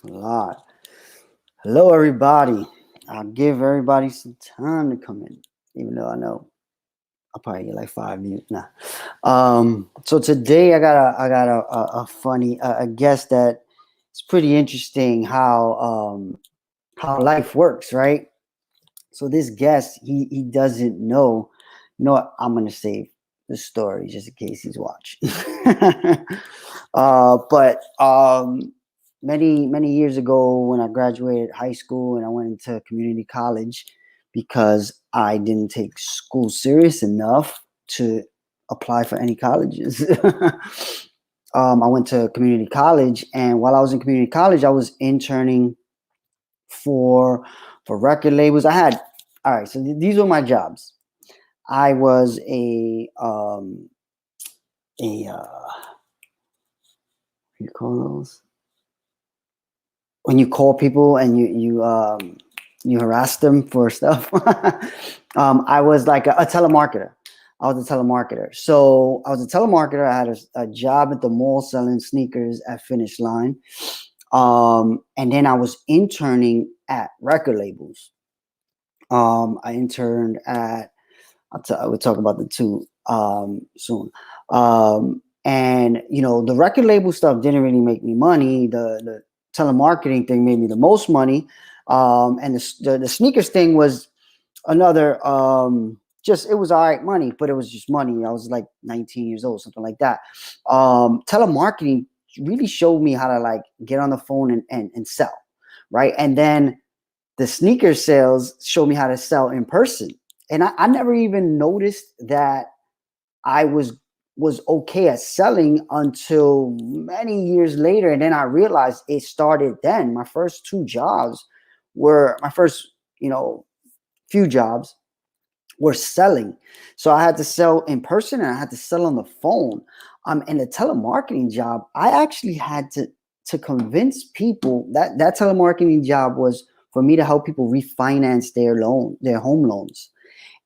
A lot. Hello, everybody. I'll give everybody some time to come in, even though I know I'll probably get like 5 minutes. Nah. So today I got a funny a guest that it's pretty interesting how life works, right? So this guest he doesn't know. You know what? I'm gonna save the story just in case he's watching. But many years ago when I graduated high school and I went into community college because I didn't take school serious enough to apply for any colleges. I went to community college, and while I was in community college, I was interning for record labels. I had all right. So these were my jobs. I was a what do you call those? When you call people and you harass them for stuff. I was like a telemarketer. I was a telemarketer. So I was a telemarketer. I had a job at the mall selling sneakers at Finish Line. And then I was interning at record labels. I interned at, we'll talk about the two soon. And the record label stuff didn't really make me money. The telemarketing thing made me the most money. And the sneakers thing was another, just, it was all right money, but it was just money. I was like 19 years old, something like that. Telemarketing really showed me how to like get on the phone and sell. Right. And then the sneaker sales showed me how to sell in person. And I never even noticed that I was okay at selling until many years later. And then I realized it started then. My first two jobs were my first, few jobs were selling. So I had to sell in person and I had to sell on the phone. And the telemarketing job, I actually had to convince people that telemarketing job was for me to help people refinance their home loans.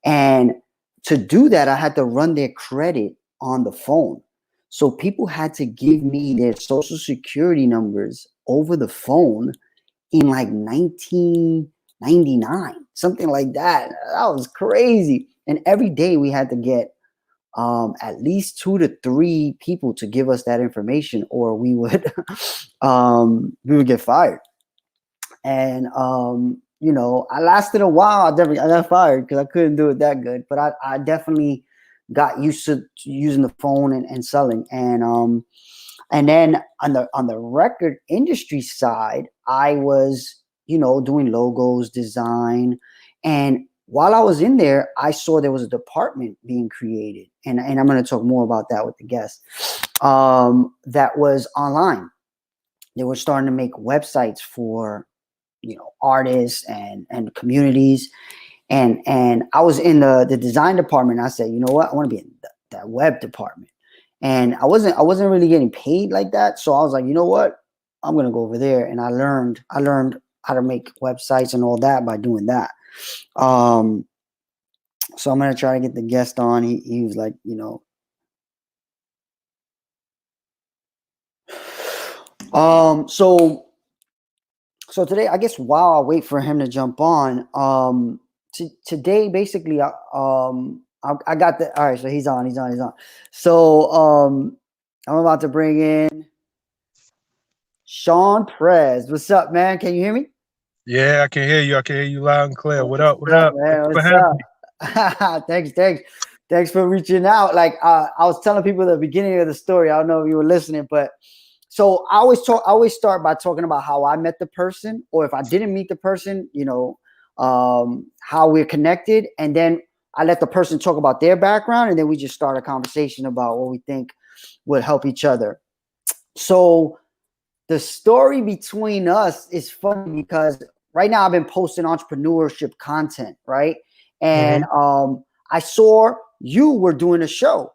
And to do that, I had to run their credit on the phone. So people had to give me their social security numbers over the phone in like 1999, something like that. That was crazy. And every day we had to get at least 2 to 3 people to give us that information, or we would get fired. And I lasted a while. I got fired because I couldn't do it that good. But I definitely got used to using the phone and selling. And then on the record industry side, I was doing logos, design, and while I was in there, I saw there was a department being created, and I'm going to talk more about that with the guest. That was online. They were starting to make websites for artists and communities, and I was in the design department. I said, you know what, I want to be in that web department, and I wasn't really getting paid like that. So I was like, you know what, I'm gonna go over there, and I learned how to make websites and all that by doing that. So I'm gonna try to get the guest on. He was like, So today, I guess while I wait for him to jump on, today basically, I got the all right. So he's on. So I'm about to bring in Shawn Prez. What's up, man? Can you hear me? Yeah, I can hear you. I can hear you loud and clear. What What's up? What up, up? Thank man? you for What's having me. up? Thanks for reaching out. Like I was telling people at the beginning of the story. I don't know if you were listening, but so I always start by talking about how I met the person, or if I didn't meet the person, how we're connected, and then I let the person talk about their background, and then we just start a conversation about what we think would help each other. So the story between us is funny because right now I've been posting entrepreneurship content, right? And Hmm. I saw you were doing a show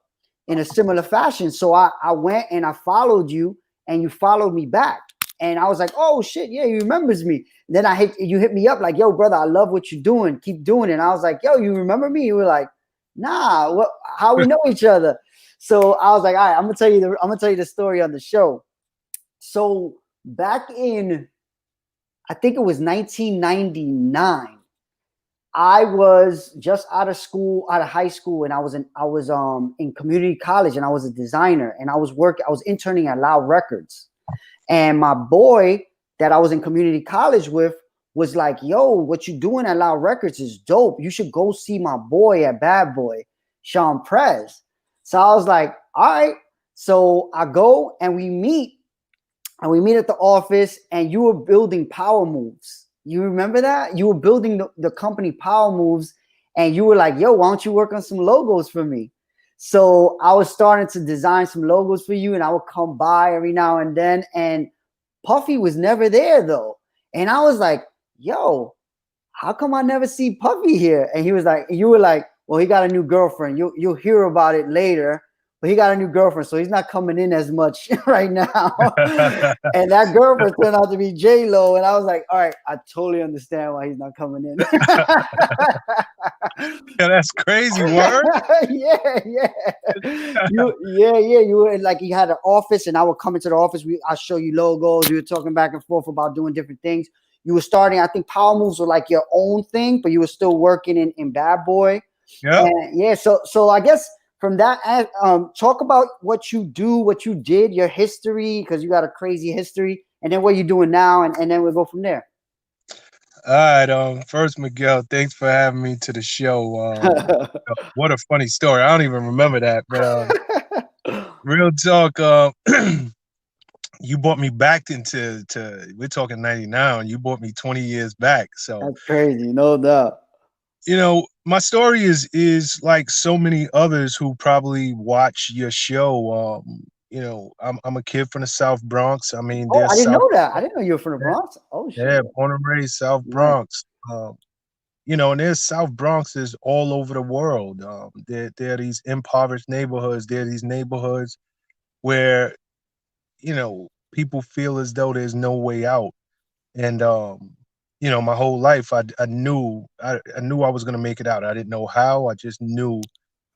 in a similar fashion. So I went and I followed you, and you followed me back. And I was like, oh shit, yeah, he remembers me. Then you hit me up like, yo, brother, I love what you're doing. Keep doing it. And I was like, yo, you remember me? You were like, nah, how we know each other? So I was like, all right, I'm gonna tell you the story on the show. So back in I think it was 1999. I was just out of school, out of high school, and I was in community college, and I was a designer, and I was interning at Loud Records. And my boy that I was in community college with was like, yo, what you doing at Loud Records is dope. You should go see my boy at Bad Boy, Shawn Prez. So I was like, all right. So I go and we meet at the office, and you were building Power Moves. You remember that? You were building the company Power Moves, and you were like, yo, why don't you work on some logos for me? So I was starting to design some logos for you, and I would come by every now and then. And Puffy was never there though. And I was like, yo, how come I never see Puffy here? And he was like, you were like, well, he got a new girlfriend. You'll hear about it later, but he got a new girlfriend, so he's not coming in as much right now. And that girlfriend turned out to be J-Lo. And I was like, all right, I totally understand why he's not coming in. Yeah, that's crazy, word. Yeah. You were like, you had an office, and I would come into the office. I'll show you logos. We were talking back and forth about doing different things. You were starting, I think Power Moves were like your own thing, but you were still working in Bad Boy. Yeah. And yeah, so I guess from that, talk about what you do, what you did, your history, because you got a crazy history, and then what you're doing now, and then we'll go from there. All right. First, Miguel, thanks for having me to the show. What a funny story. I don't even remember that, but real talk. You brought me back we're talking 99. You brought me 20 years back. So, That's crazy, no doubt. my story is like so many others who probably watch your show. I'm a kid from the South Bronx. I mean, Oh, I there's didn't South. know that. I didn't know you were from the Bronx. Oh shit. Yeah, born and raised South Nice. Bronx. And there's South Bronxes all over the world. There are these impoverished neighborhoods. There are these neighborhoods where, people feel as though there's no way out. And my whole life I knew I was gonna make it out. I didn't know how. I just knew,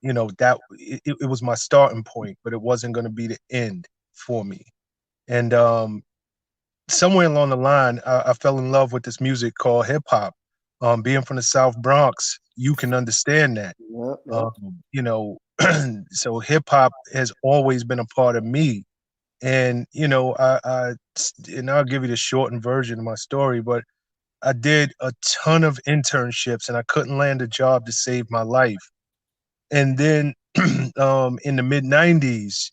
that it was my starting point, but it wasn't gonna be the end for me. And somewhere along the line, I fell in love with this music called hip hop. Being from the South Bronx, you can understand that. Yep. Um, you know, so hip hop has always been a part of me. And and I'll give you the shortened version of my story, but I did a ton of internships, and I couldn't land a job to save my life. And then, in the mid '90s,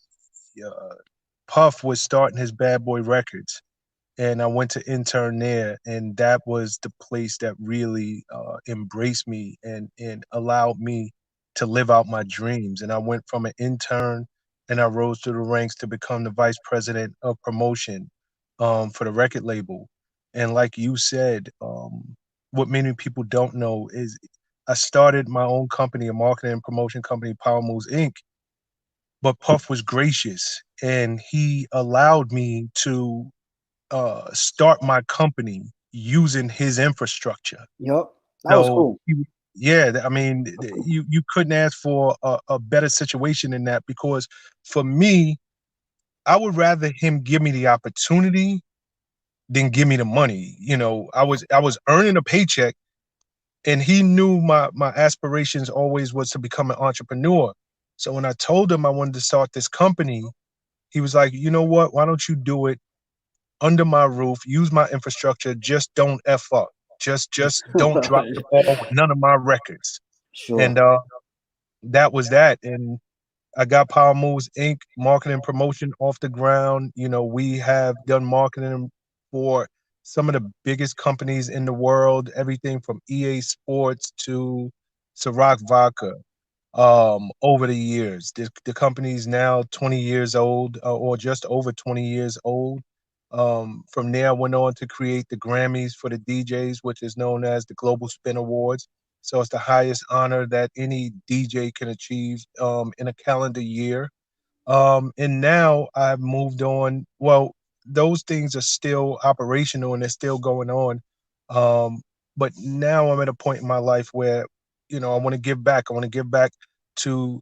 uh, Puff was starting his Bad Boy Records, and I went to intern there, and that was the place that really embraced me and allowed me to live out my dreams. And I went from an intern, and I rose through the ranks to become the vice president of promotion for the record label. And like you said, what many people don't know is I started my own company, a marketing and promotion company, Power Moves Inc. But Puff was gracious, and he allowed me to start my company using his infrastructure. Yep. That was So, cool. yeah, I mean, you couldn't ask for a better situation than that, because for me, I would rather him give me the opportunity than give me the money. I was earning a paycheck, and he knew my aspirations always was to become an entrepreneur. So when I told him I wanted to start this company, he was like, you know what? Why don't you do it under my roof, use my infrastructure, just don't F up. Just don't drop the ball with none of my records. Sure. And that was that. And I got Power Moves Inc. marketing and promotion off the ground. We have done marketing for some of the biggest companies in the world, everything from EA Sports to Ciroc Vodka. Over the years, the company is now 20 years old, or just over 20 years old. From there, I went on to create the Grammys for the DJs, which is known as the Global Spin Awards. So it's the highest honor that any DJ can achieve in a calendar year. And now I've moved on. Well, those things are still operational and they're still going on. Um, but now I'm at a point in my life where, I want to give back. I want to give back to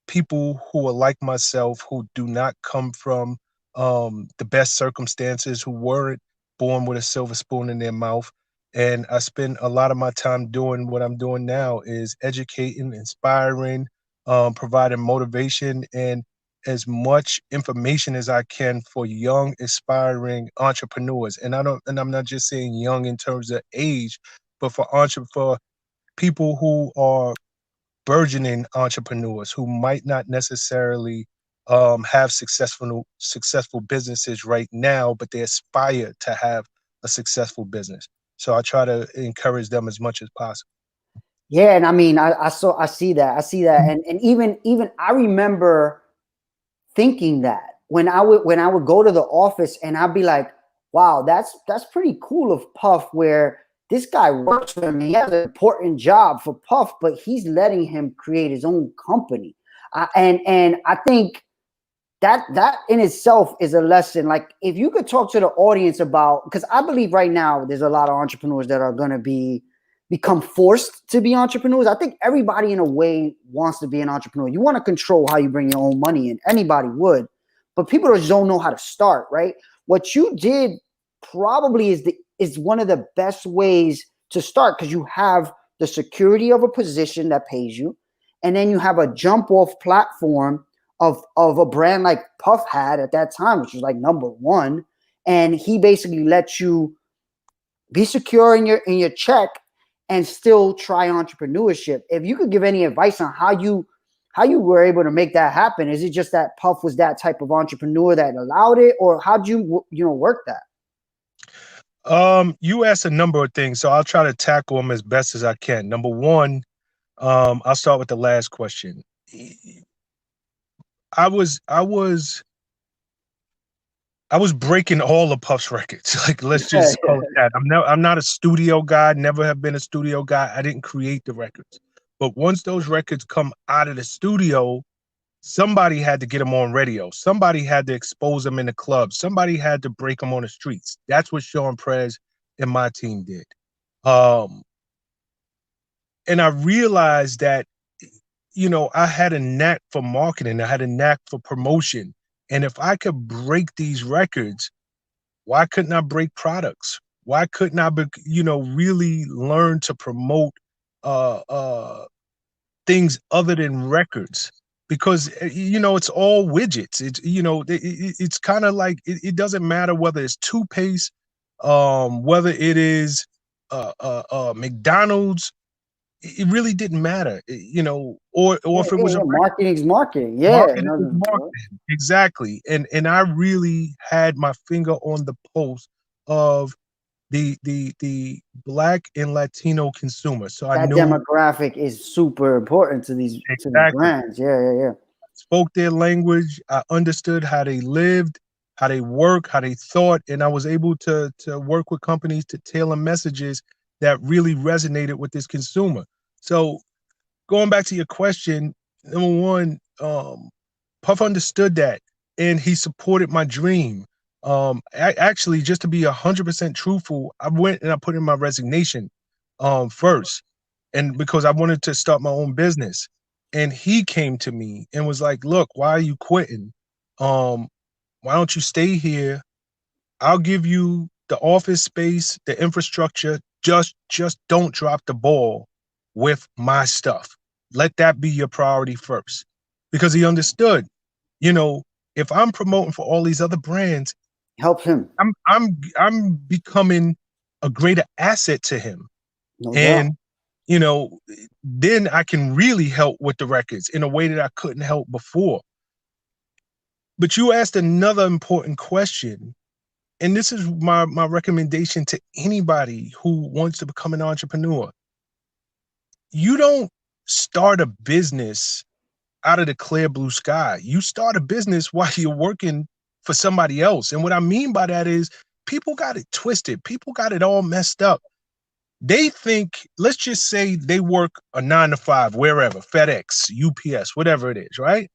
people who are like myself, who do not come from the best circumstances, who weren't born with a silver spoon in their mouth. And I spend a lot of my time doing what I'm doing now is educating, inspiring, providing motivation and as much information as I can for young, aspiring entrepreneurs. And I'm not just saying young in terms of age, but for people who are burgeoning entrepreneurs who might not necessarily have successful businesses right now, but they aspire to have a successful business. So I try to encourage them as much as possible. Yeah, and I mean, I see that, and even I remember thinking that when I would go to the office and I'd be like, wow, that's pretty cool of Puff, where this guy works for him. He has an important job for Puff, but he's letting him create his own company. And I think that in itself is a lesson. Like, if you could talk to the audience about, because I believe right now there's a lot of entrepreneurs that are going to become forced to be entrepreneurs. I think everybody in a way wants to be an entrepreneur. You want to control how you bring your own money in. Anybody would, but people just don't know how to start, right? What you did probably is one of the best ways to start, because you have the security of a position that pays you, and then you have a jump off platform of a brand like Puff had at that time, which was like number one. And he basically lets you be secure in your check and still try entrepreneurship. If you could give any advice on how you were able to make that happen, is it just that Puff was that type of entrepreneur that allowed it, or how'd you work that? You asked a number of things, so I'll try to tackle them as best as I can. Number one, I'll start with the last question. I was breaking all of Puff's records. Like, let's just call it that. I'm not a studio guy, never have been a studio guy. I didn't create the records. But once those records come out of the studio, somebody had to get them on radio. Somebody had to expose them in the club. Somebody had to break them on the streets. That's what Shawn Prez and my team did. And I realized that, I had a knack for marketing. I had a knack for promotion. And if I could break these records, why couldn't I break products? Why couldn't I, really learn to promote things other than records? Because, it's all widgets. It's kind of like, it doesn't matter whether it's toothpaste, whether it is McDonald's. It really didn't matter, or if it was marketing's marketing. Marketing is marketing. Exactly. And I really had my finger on the pulse of the Black and Latino consumer. So that I knew demographic is super important to these brands. Yeah. Spoke their language. I understood how they lived, how they work, how they thought, and I was able to work with companies to tailor messages that really resonated with this consumer. So going back to your question, number one, Puff understood that, and he supported my dream. Actually, just to be 100% truthful, I went and I put in my resignation first, and because I wanted to start my own business. And he came to me and was like, "Look, why are you quitting? Why don't you stay here? I'll give you the office space, the infrastructure. Just don't drop the ball with my stuff. Let that be your priority first." Because he understood, if I'm promoting for all these other brands, help him. I'm becoming a greater asset to him. No and doubt. Then I can really help with the records in a way that I couldn't help before. But you asked another important question, and this is my recommendation to anybody who wants to become an entrepreneur. You don't start a business out of the clear blue sky. You start a business while you're working for somebody else. And what I mean by that is people got it twisted. People got it all messed up. They think, let's just say they work a 9 to 5, wherever, FedEx, UPS, whatever it is, right?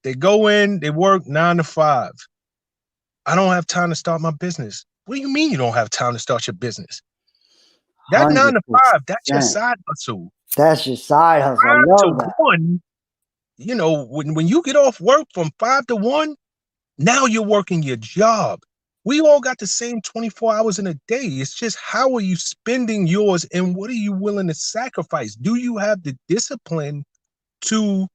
They go in, they work 9 to 5. I don't have time to start my business. What do you mean you don't have time to start your business? That 9 to 5, that's your side hustle. That's your side hustle. I love that. 1, when you get off work from 5 to 1, now you're working your job. We all got the same 24 hours in a day. It's just how are you spending yours and what are you willing to sacrifice? Do you have the discipline to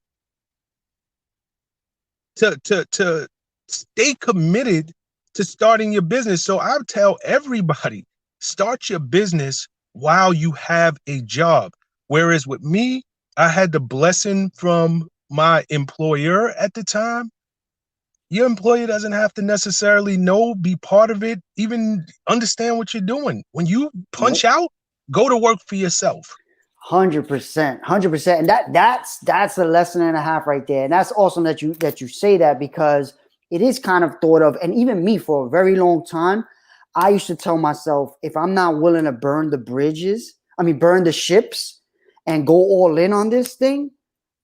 stay committed to starting your business? So I tell everybody, start your business while you have a job. Whereas with me, I had the blessing from my employer at the time. Your employer doesn't have to necessarily know, be part of it, even understand what you're doing. When you punch out, go to work for yourself. 100%, 100%. And that's a lesson and a half right there. And that's awesome that you say that, because it is kind of thought of, and even me for a very long time, I used to tell myself, if I'm not willing to burn the ships and go all in on this thing,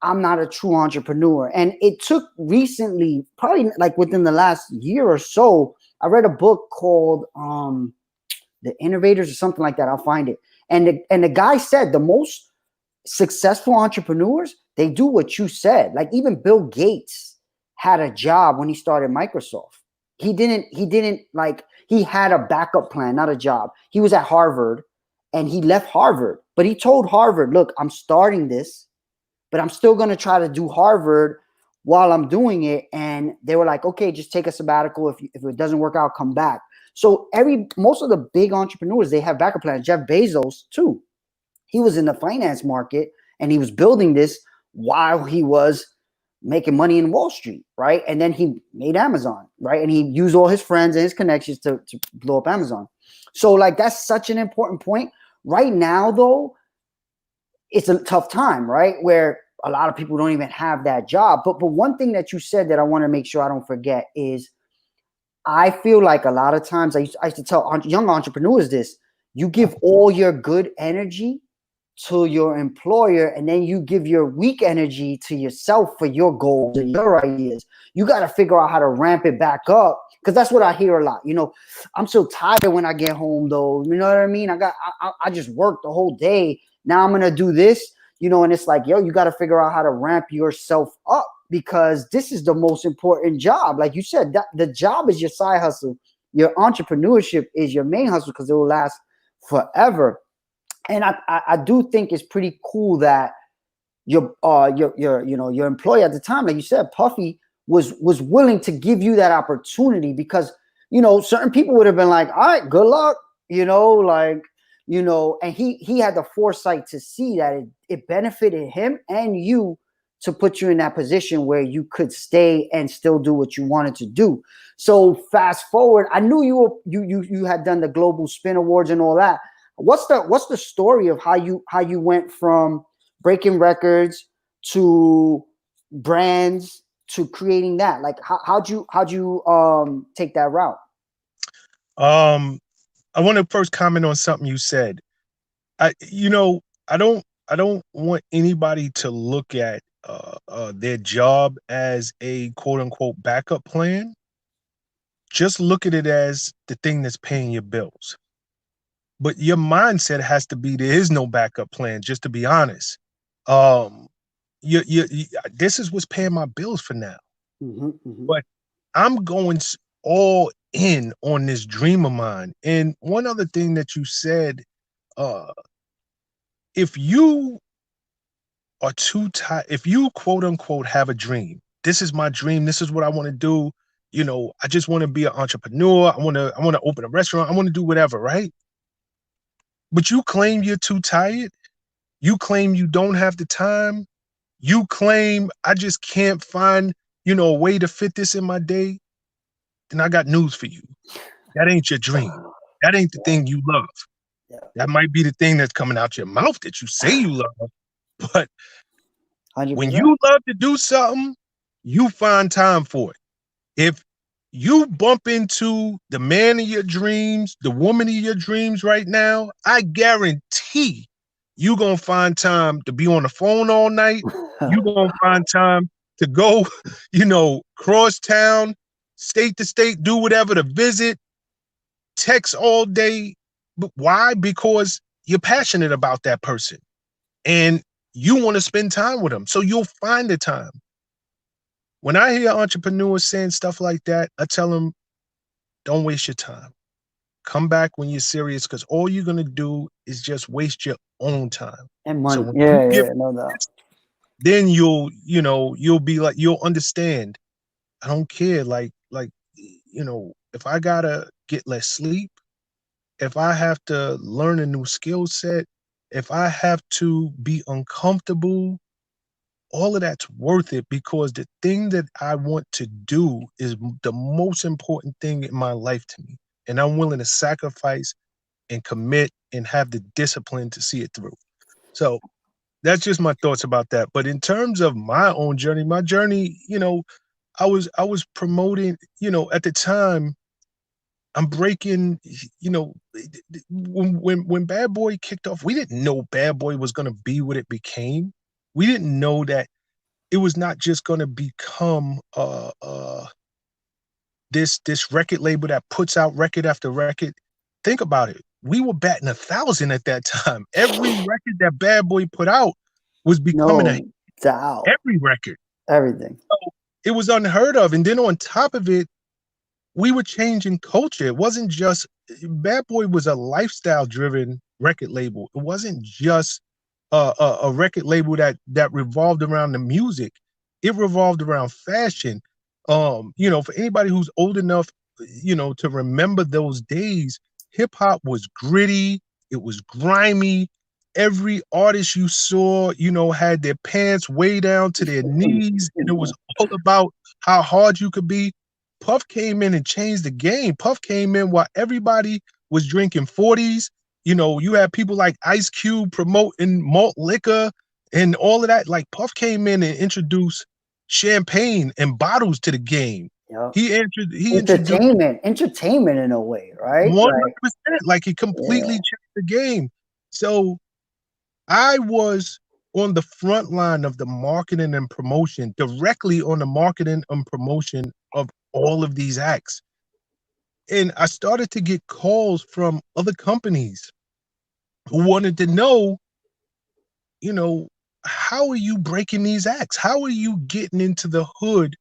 I'm not a true entrepreneur. And it took recently, probably like within the last year or so, I read a book called The Innovators or something like that. I'll find it. And the guy said the most successful entrepreneurs, they do what you said. Like even Bill Gates had a job when he started Microsoft. He had a backup plan, not a job. He was at Harvard and he left Harvard, but he told Harvard, look, I'm starting this, but I'm still going to try to do Harvard while I'm doing it. And they were like, okay, just take a sabbatical. If it doesn't work out, come back. So most of the big entrepreneurs, they have backup plans. Jeff Bezos too. He was in the finance market and he was building this while he was making money in Wall Street, right? And then he made Amazon, right? And he used all his friends and his connections to blow up Amazon. So like, that's such an important point. Right now, though, it's a tough time, right? Where a lot of people don't even have that job. But one thing that you said that I want to make sure I don't forget is, I feel like a lot of times I used to tell young entrepreneurs this: you give all your good energy to your employer, and then you give your weak energy to yourself for your goals and your ideas. You got to figure out how to ramp it back up, because that's what I hear a lot. I'm so tired when I get home, though. You know what I mean? I just worked the whole day. Now I'm gonna do this, and it's like, yo, you got to figure out how to ramp yourself up, because this is the most important job. Like you said, the job is your side hustle. Your entrepreneurship is your main hustle, because it will last forever. And I do think it's pretty cool that your employee at the time, like you said, Puffy, was willing to give you that opportunity, because certain people would have been like, all right, good luck, and he had the foresight to see that it benefited him and you, to put you in that position where you could stay and still do what you wanted to do. So fast forward, I knew you had done the Global Spin Awards and all that. What's the story of how you went from breaking records to brands to creating that? Like how'd you take that route? I want to first comment on something you said. I don't want anybody to look at their job as a quote unquote backup plan. Just look at it as the thing that's paying your bills. But your mindset has to be, there is no backup plan, just to be honest. This is what's paying my bills for now. Mm-hmm, mm-hmm. But I'm going all in on this dream of mine. And one other thing that you said, if you are too tired, if you quote unquote have a dream, this is my dream, this is what I want to do, I just want to be an entrepreneur, I want to open a restaurant, I want to do whatever, right? But you claim you're too tired, you claim you don't have the time, you claim I just can't find, a way to fit this in my day, then I got news for you. That ain't your dream. That ain't the thing you love. Yeah. That might be the thing that's coming out your mouth that you say you love, but 100%. When you love to do something, you find time for it. If you bump into the man of your dreams, the woman of your dreams right now, I guarantee you're going to find time to be on the phone all night. You're going to find time to go, cross town, state to state, do whatever, to visit, text all day. But why? Because you're passionate about that person and you want to spend time with them. So you'll find the time. When I hear entrepreneurs saying stuff like that, I tell them, don't waste your time. Come back when you're serious, because all you're gonna do is just waste your own time. And So money. when you Yeah, give, yeah, no doubt. then you'll be like, you'll understand. I don't care. Like, if I gotta get less sleep, if I have to learn a new skill set, if I have to be uncomfortable, all of that's worth it, because the thing that I want to do is the most important thing in my life to me. And I'm willing to sacrifice and commit and have the discipline to see it through. So that's just my thoughts about that. But in terms of my own journey, I was promoting, at the time, I'm breaking, when Bad Boy kicked off, we didn't know Bad Boy was gonna be what it became. We didn't know that it was not just gonna become this record label that puts out record after record. Think about it. We were batting 1,000 at that time. Every record that Bad Boy put out was becoming a No doubt. every record. Everything. So it was unheard of. And then on top of it, we were changing culture. It wasn't just Bad Boy was a lifestyle driven record label. It wasn't just a record label that revolved around the music. It revolved around fashion. For anybody who's old enough, to remember those days, hip hop was gritty. It was grimy. Every artist you saw, had their pants way down to their knees, and it was all about how hard you could be. Puff came in and changed the game. Puff came in while everybody was drinking 40s. You had people like Ice Cube promoting malt liquor and all of that. Like, Puff came in and introduced champagne and bottles to the game. Yep. He introduced Entertainment in a way, right? 100%. Like, he completely Yeah. changed the game. So I was on the front line of the marketing and promotion, directly on the marketing and promotion of all of these acts. And I started to get calls from other companies who wanted to know, how are you breaking these acts? How are you getting into the hood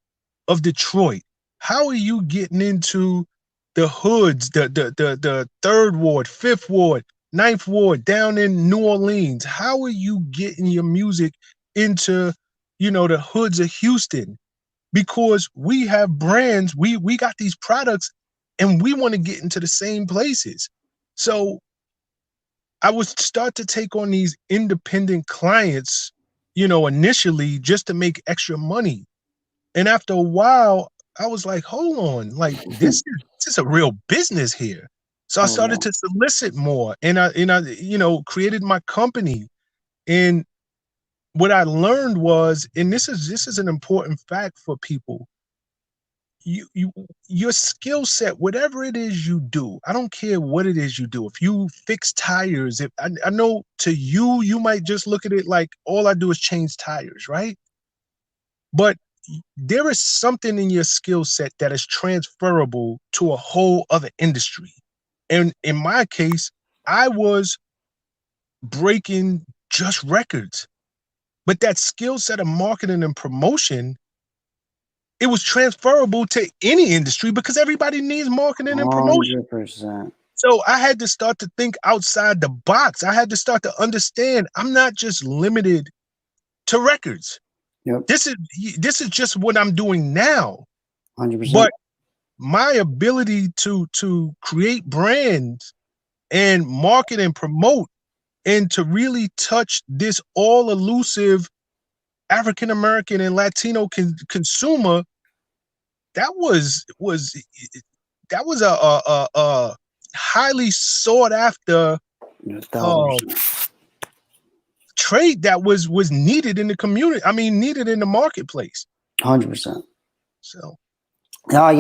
of Detroit? How are you getting into the hoods, the third ward, fifth ward, ninth ward down in New Orleans? How are you getting your music into, the hoods of Houston? Because we have brands, we got these products, and we want to get into the same places. So I would start to take on these independent clients, initially just to make extra money. And after a while, I was like, hold on, like this is a real business here. So I Oh, started to solicit more, and I created my company. And what I learned was, and this is an important fact for people, your skill set, whatever it is you do, I don't care what it is you do. If you fix tires, if I know to you might just look at it like all I do is change tires, right? But there is something in your skill set that is transferable to a whole other industry. And in my case, I was breaking just records, but that skill set of marketing and promotion, it was transferable to any industry because everybody needs marketing and promotion. 100%. So I had to start to think outside the box. I had to start to understand I'm not just limited to records. Yep. This is just what I'm doing now. 100%. But my ability to create brands and market and promote, and to really touch this all elusive African American and Latino consumer, that was a highly sought after 1,000%. trait that was needed in the community. I mean, needed in the marketplace. 100%. So, Yeah.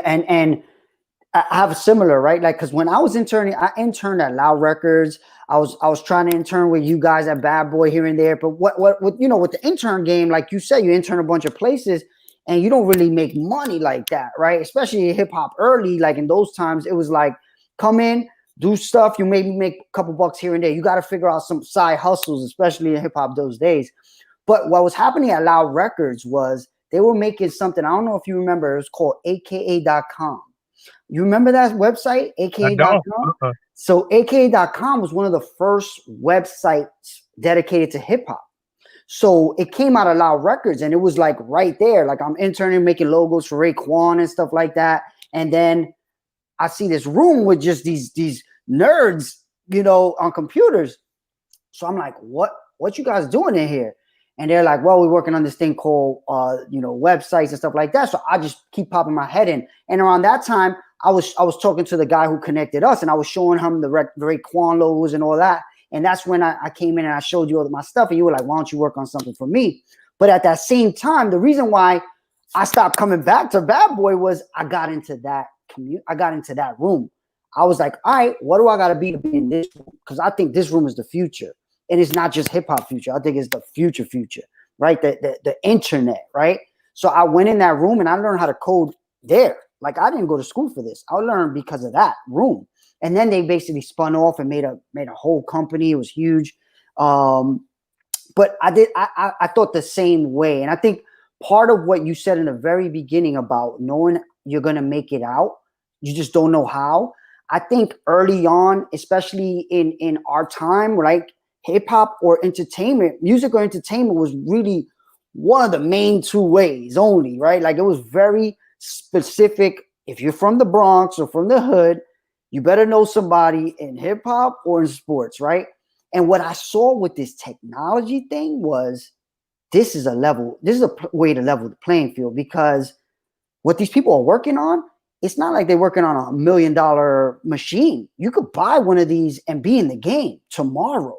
And I have a similar, right? Like, because when I was interning, I interned at Loud Records. I was trying to intern with you guys at Bad Boy here and there. But what with the intern game, like you said, you intern a bunch of places and you don't really make money like that, right? Especially in hip hop early, like in those times, it was like come in, do stuff, you maybe make a couple bucks here and there. You got to figure out some side hustles, especially in hip hop those days. But what was happening at Loud Records was they were making something. I don't know if you remember, it was called AKA.com. You remember that website, I don't. aka.com? So aka.com was one of the first websites dedicated to hip hop. So it came out of Loud Records, and it was like right there. Like I'm interning, making logos for Raekwon and stuff like that. And then I see this room with just these nerds, on computers. So I'm like, what you guys doing in here? And they're like, well, we're working on this thing called, websites and stuff like that. So I just keep popping my head in. And around that time, I was talking to the guy who connected us, and I was showing him the Raekwon logos and all that. And that's when I came in and I showed you all my stuff, and you were like, why don't you work on something for me? But at that same time, the reason why I stopped coming back to Bad Boy was I got into that I got into that room. I was like, all right, what do I got to be in this room? Because I think this room is the future. And it's not just hip hop future. I think it's the future, right? The internet, right? So I went in that room and I learned how to code there. Like I didn't go to school for this. I learned because of that room. And then they basically spun off and made a whole company. It was huge. But I thought the same way. And I think part of what you said in the very beginning about knowing you're going to make it out, you just don't know how. I think early on, especially in our time, like hip hop or entertainment, music or entertainment was really one of the main two ways only, right? Like it was very specific. If you're from the Bronx or from the hood, you better know somebody in hip hop or in sports, right? And what I saw with this technology thing was this is a way to level the playing field, because what these people are working on, it's not like they're working on $1 million machine. You could buy one of these and be in the game tomorrow.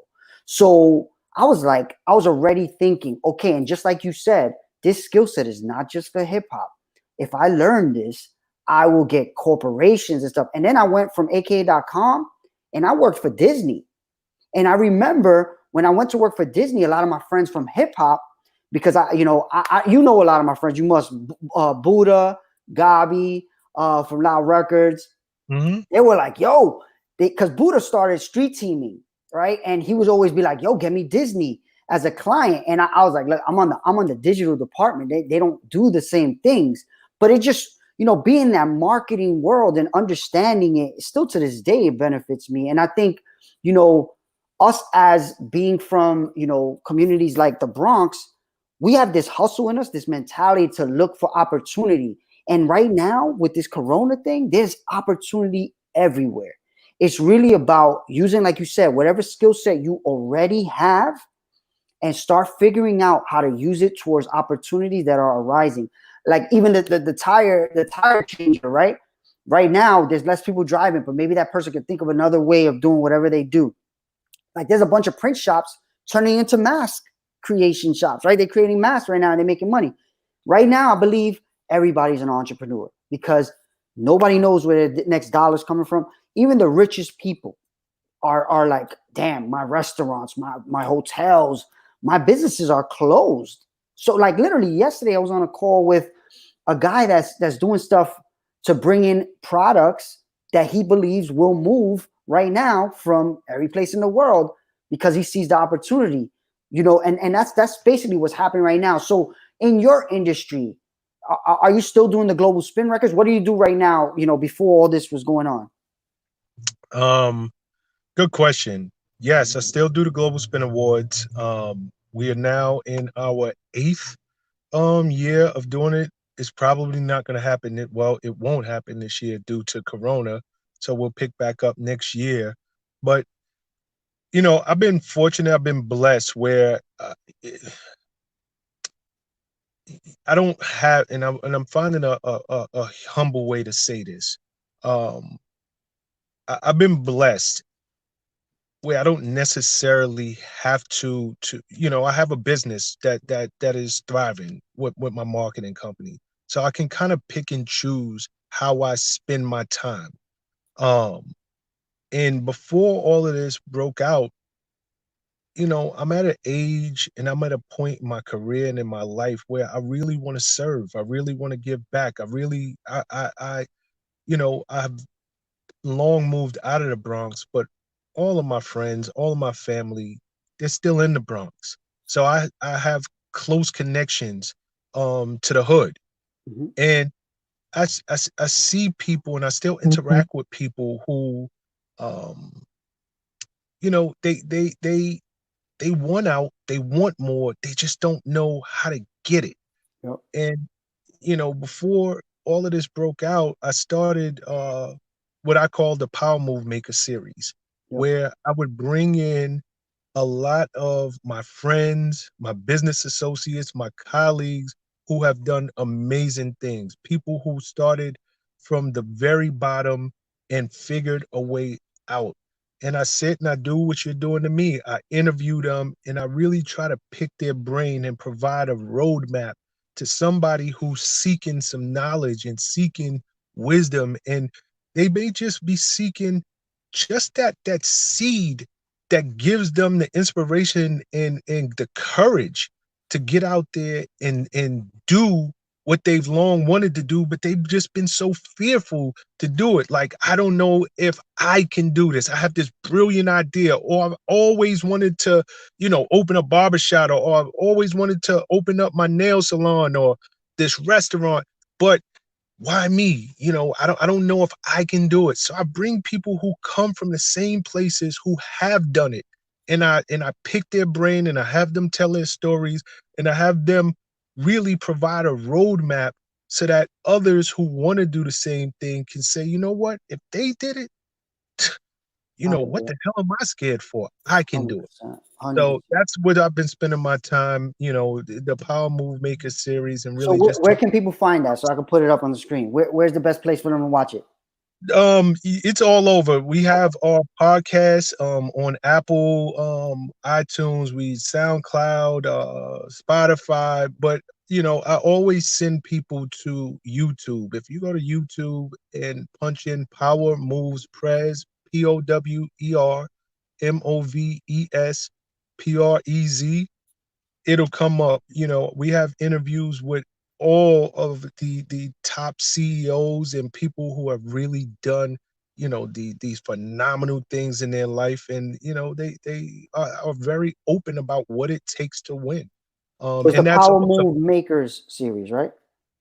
So I was already thinking, okay, and just like you said, this skill set is not just for hip hop. If I learn this, I will get corporations and stuff. And then I went from aka.com and I worked for Disney. And I remember when I went to work for Disney, a lot of my friends from hip hop, because I a lot of my friends. You must Buddha, Gabi, from Loud Records. Mm-hmm. They were like, yo, because Buddha started street teaming, right? And he would always be like, yo, get me Disney as a client. And I was like, look, I'm on the digital department. They don't do the same things. But it just, being in that marketing world and understanding it, still to this day, it benefits me. And I think, us as being from, communities like the Bronx, we have this hustle in us, this mentality to look for opportunity. And right now with this Corona thing, there's opportunity everywhere. It's really about using, like you said, whatever skill set you already have and start figuring out how to use it towards opportunities that are arising. Like even the tire changer, right? Right now, there's less people driving, but maybe that person can think of another way of doing whatever they do. Like there's a bunch of print shops turning into mask creation shops, right? They're creating masks right now and they're making money. Right now, I believe everybody's an entrepreneur because nobody knows where the next dollar's coming from. Even the richest people are like, damn, my restaurants, my hotels, my businesses are closed. So like literally yesterday, I was on a call with a guy that's doing stuff to bring in products that he believes will move right now from every place in the world because he sees the opportunity, and that's basically what's happening right now. So in your industry, are you still doing the global spin records? What do you do right now, before all this was going on? Good question. Yes, I still do the Global Spin Awards. We are now in our 8th year of doing it. It's probably not going to happen. It won't happen this year due to Corona. So we'll pick back up next year. But I've been fortunate. I've been blessed where I don't have, and I'm finding a humble way to say this. I've been blessed where I don't necessarily have to I have a business that is thriving with my marketing company. So I can kind of pick and choose how I spend my time. And before all of this broke out, I'm at an age and I'm at a point in my career and in my life where I really want to serve. I really want to give back. I've long moved out of the Bronx, but all of my friends, all of my family, they're still in the Bronx. So I have close connections to the hood. Mm-hmm. And I see people and I still interact with people who, um, you know, they want out, they want more, they just don't know how to get it. Yep. And you know, before all of this broke out, I started what I call the Power Move Maker series, Yep. where I would bring in a lot of my friends, my business associates, my colleagues who have done amazing things, people who started from the very bottom and figured a way out. And I sit and I do what you're doing to me. I interview them and I really try to pick their brain and provide a roadmap to somebody who's seeking some knowledge and seeking wisdom. And they may just be seeking just that seed that gives them the inspiration and the courage to get out there and do what they've long wanted to do, but they've just been so fearful to do it. Like, I don't know if I can do this. I have this brilliant idea, or I've always wanted to, you know, open a barbershop, or I've always wanted to open up my nail salon or this restaurant. But why me? You know, I don't know if I can do it. So I bring people who come from the same places who have done it. And I pick their brain and I have them tell their stories and I have them really provide a roadmap so that others who want to do the same thing can say, you know what, if they did it, you I know, can what do the it. hell am I scared for? I can do it. 100%. 100%. So that's what I've been spending my time, you know, the Power Move Maker series and So really just where can people find that so I can put it up on the screen? Where's the best place for them to watch it? It's all over. We Okay. have our podcast on Apple, iTunes, we SoundCloud, Spotify, but you know, I always send people to YouTube. If you go to YouTube and punch in Power Moves Prez, POWERMOVES PREZ, it'll come up. You know, we have interviews with all of the top CEOs and people who have really done, you know, these phenomenal things in their life, and you know, they are very open about what it takes to win. So it's the And that's Power also, Move Makers series, right?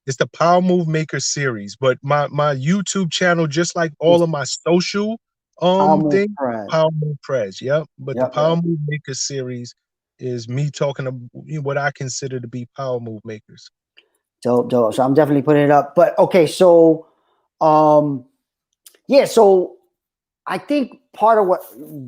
it's the Power Move Maker series. But my YouTube channel, just like all It's of my social Power Move thing, Prez. Power Move Prez. Yep. But the Yep, Power yep. Move Maker series is me talking to what I consider to be power move makers. Dope, dope. So I'm definitely putting it up. But okay, so um yeah, so I think part of what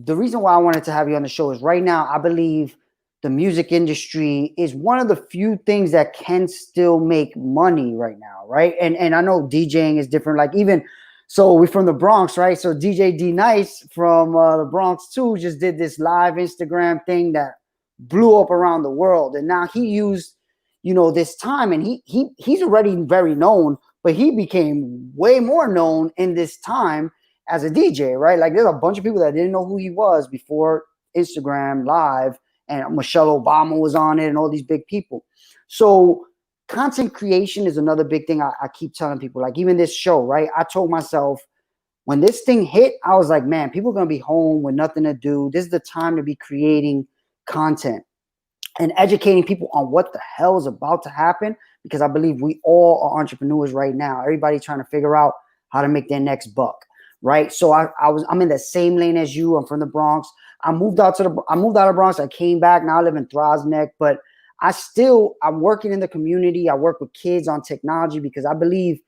the reason why I wanted to have you on the show is right now, I believe the music industry is one of the few things that can still make money right now, right? And I know DJing is different. Like even so, we're from the Bronx, right? So DJ D Nice from the Bronx too just did this live Instagram thing that blew up around the world, and now he used this time, and he's already very known, but he became way more known in this time as a DJ, right? Like there's a bunch of people that didn't know who he was before Instagram Live, and Michelle Obama was on it, and all these big people. So content creation is another big thing I keep telling people. Like even this show, right? I told myself when this thing hit, I was like, man, people are gonna be home with nothing to do. This is the time to be creating content and educating people on what the hell is about to happen, because I believe we all are entrepreneurs right now. Everybody trying to figure out how to make their next buck, right? So I'm in the same lane as you. I'm from the Bronx. I moved out of the Bronx. I came back. Now I live in Throsneck, but I'm working in the community. I work with kids on technology because I believe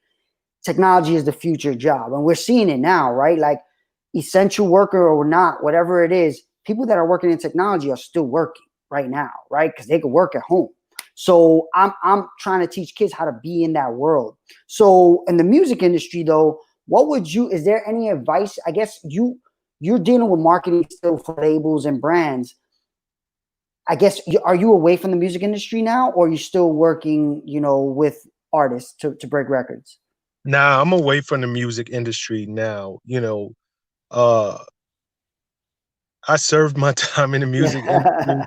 technology is the future job, and we're seeing it now, right? Like essential worker or not, whatever it is, people that are working in technology are still working right now, right? Because they could work at home. So I'm trying to teach kids how to be in that world. So in the music industry, though, is there any advice? I guess you're dealing with marketing still for labels and brands. I guess are you away from the music industry now, or are you still working, with artists to break records? Now I'm away from the music industry now. You know, uh, I served my time in the music Yeah. industry.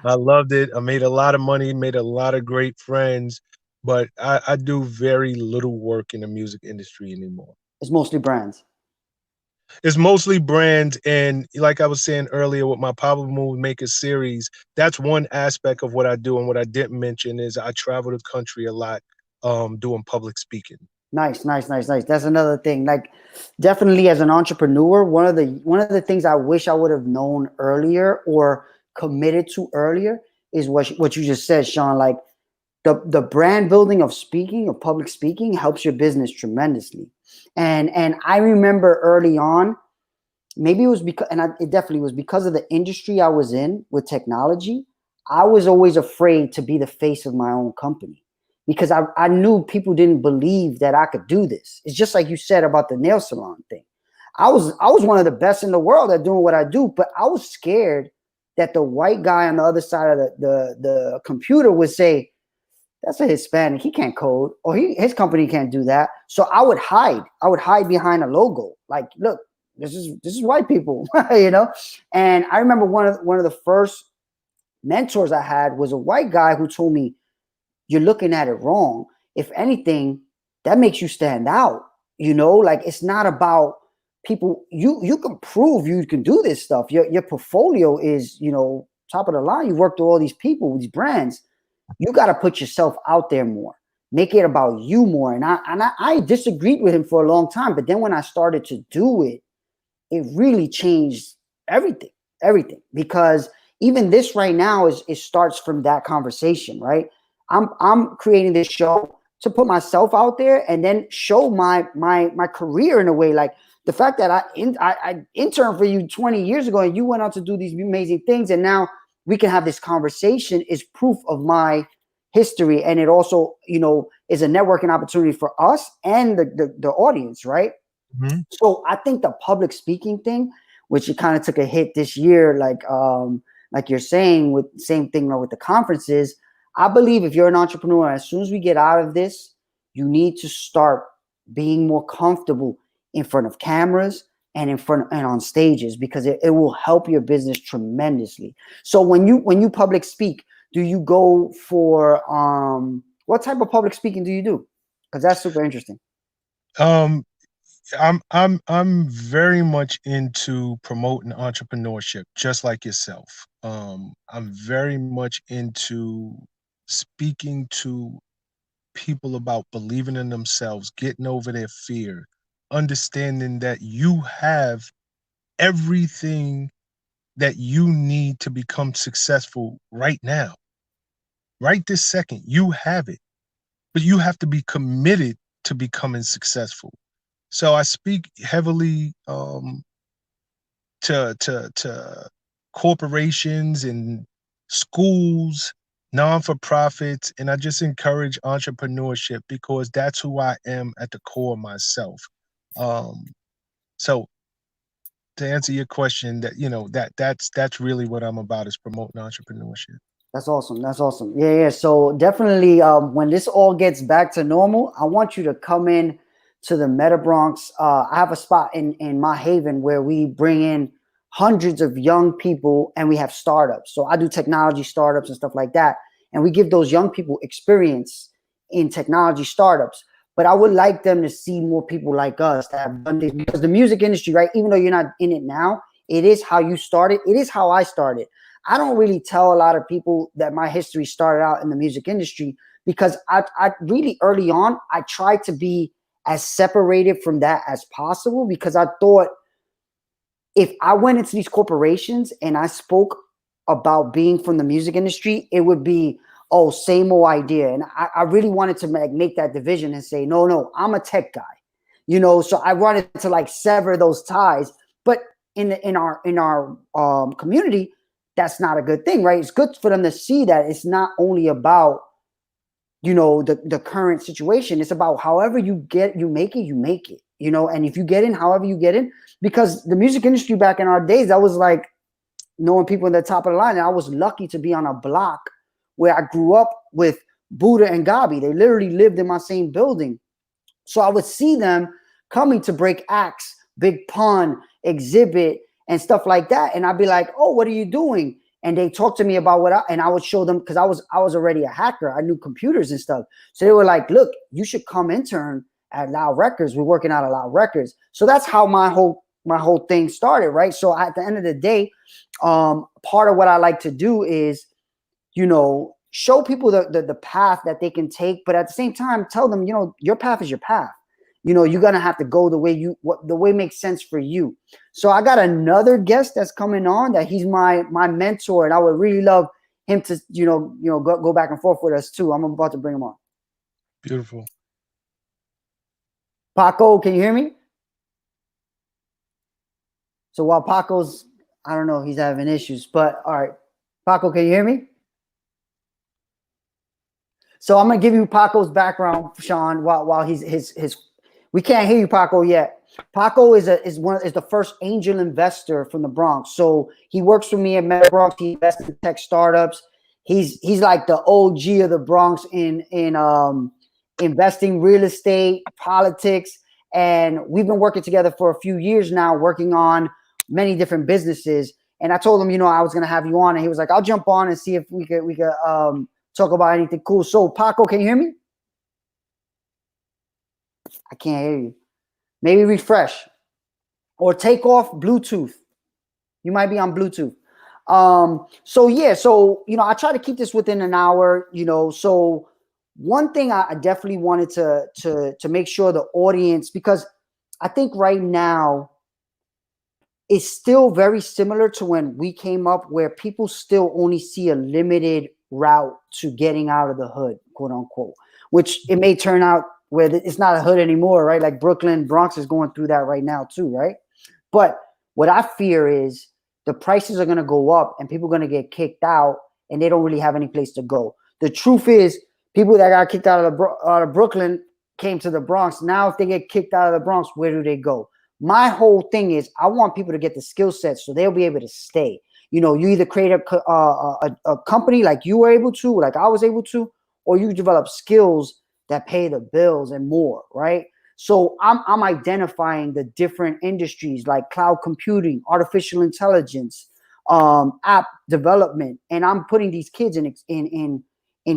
I loved it. I made a lot of money, made a lot of great friends, but I do very little work in the music industry anymore. It's mostly brands. It's mostly brands, and like I was saying earlier with my Power Move Maker series, that's one aspect of what I do. And what I didn't mention is I travel the country a lot, doing public speaking. Nice, nice, nice, nice. That's another thing. Like, definitely as an entrepreneur, one of the things I wish I would have known earlier or committed to earlier is what you just said, Shawn. Like, the brand building of speaking, of public speaking, helps your business tremendously. And I remember early on, maybe it was because, it definitely was because of the industry I was in with technology. I was always afraid to be the face of my own company because I knew people didn't believe that I could do this. It's just like you said about the nail salon thing. I was one of the best in the world at doing what I do, but I was scared that the white guy on the other side of the computer would say, that's a Hispanic. He can't code, or his company can't do that. So I would hide. I would hide behind a logo. Like, look, this is white people, you know. And I remember one of the first mentors I had was a white guy who told me, "You're looking at it wrong. If anything, that makes you stand out. You know, like it's not about people. You can prove you can do this stuff. Your portfolio is, you know, top of the line. You worked with all these people, with these brands." You got to put yourself out there more, make it about you more. And I disagreed with him for a long time, but then when I started to do it, it really changed everything, everything. Because even this right now it starts from that conversation, right? I'm creating this show to put myself out there and then show my career in a way. Like the fact that I interned for you 20 years ago and you went out to do these amazing things, and now we can have this conversation is proof of my history. And it also, you know, is a networking opportunity for us and the audience, right? Mm-hmm. So I think the public speaking thing, which it kind of took a hit this year, like you're saying, with same thing with the conferences. I believe if you're an entrepreneur, as soon as we get out of this, you need to start being more comfortable in front of cameras and in front and on stages, because it will help your business tremendously. So when you public speak, do you go for what type of public speaking do you do? Because that's super interesting. Um, I'm very much into promoting entrepreneurship, just like yourself. I'm very much into speaking to people about believing in themselves, getting over their fear, understanding that you have everything that you need to become successful right now. Right this second, you have it, but you have to be committed to becoming successful. So I speak heavily to corporations and schools, non-for-profits, and I just encourage entrepreneurship because that's who I am at the core of myself. Um, so to answer your question, that that's really what I'm about, is promoting entrepreneurship. That's awesome. That's awesome. Yeah, yeah. So definitely, when this all gets back to normal, I want you to come in to the Meta Bronx. I have a spot in my Haven where we bring in hundreds of young people, and we have startups. So I do technology startups and stuff like that, and we give those young people experience in technology startups. But I would like them to see more people like us that have done this, because the music industry, right? Even though you're not in it now, it is how you started. It is how I started. I don't really tell a lot of people that my history started out in the music industry, because I really early on, I tried to be as separated from that as possible, because I thought if I went into these corporations and I spoke about being from the music industry, it would be, oh, same old idea. And I really wanted to make that division and say, no, I'm a tech guy, you know. So I wanted to like sever those ties. But in our community, that's not a good thing, right? It's good for them to see that it's not only about, you know, the current situation. It's about however you make it, you know. And if you get in, however you get in, because the music industry back in our days, that was like knowing people in the top of the line. And I was lucky to be on a block where I grew up with Buddha and Gabi. They literally lived in my same building. So I would see them coming to break acts, Big Pun, Exhibit, and stuff like that. And I'd be like, oh, what are you doing? And they talk to me about and I would show them, because I was already a hacker. I knew computers and stuff. So they were like, look, you should come intern at Loud Records. We're working out at Loud Records. So that's how my whole thing started, right? So at the end of the day, part of what I like to do is, you know, show people the path that they can take, but at the same time, tell them, you know, your path is your path. you're gonna have to go the way makes sense for you. So I got another guest that's coming on that he's my mentor, and I would really love him to go back and forth with us too. I'm about to bring him on. Beautiful. Paco, can you hear me? So while Paco's, I don't know, he's having issues, but all right, Paco, can you hear me? So I'm gonna give you Paco's background, Shawn, while he's we can't hear you, Paco, yet. Paco is the first angel investor from the Bronx. So he works for me at Meta Bronx. He invests in tech startups. He's like the OG of the Bronx in investing, real estate, politics, and we've been working together for a few years now, working on many different businesses. And I told him, I was gonna have you on, and he was like, "I'll jump on and see if we could talk about anything cool." So Paco, can you hear me? I can't hear you. Maybe refresh or take off Bluetooth. You might be on Bluetooth. So yeah, I try to keep this within an hour, so one thing I definitely wanted to make sure the audience, because I think right now it's still very similar to when we came up, where people still only see a limited route to getting out of the hood, quote unquote, which it may turn out where it's not a hood anymore, right? Like Brooklyn, Bronx is going through that right now too, right? But what I fear is the prices are going to go up and people are going to get kicked out and they don't really have any place to go. The truth is, people that got kicked out of Brooklyn came to the Bronx. Now, if they get kicked out of the Bronx, where do they go? My whole thing is I want people to get the skill set so they'll be able to stay. You either create a company like you were able to, like I was able to, or you develop skills that pay the bills and more, right? So I'm identifying the different industries like cloud computing, artificial intelligence, app development, and I'm putting these kids in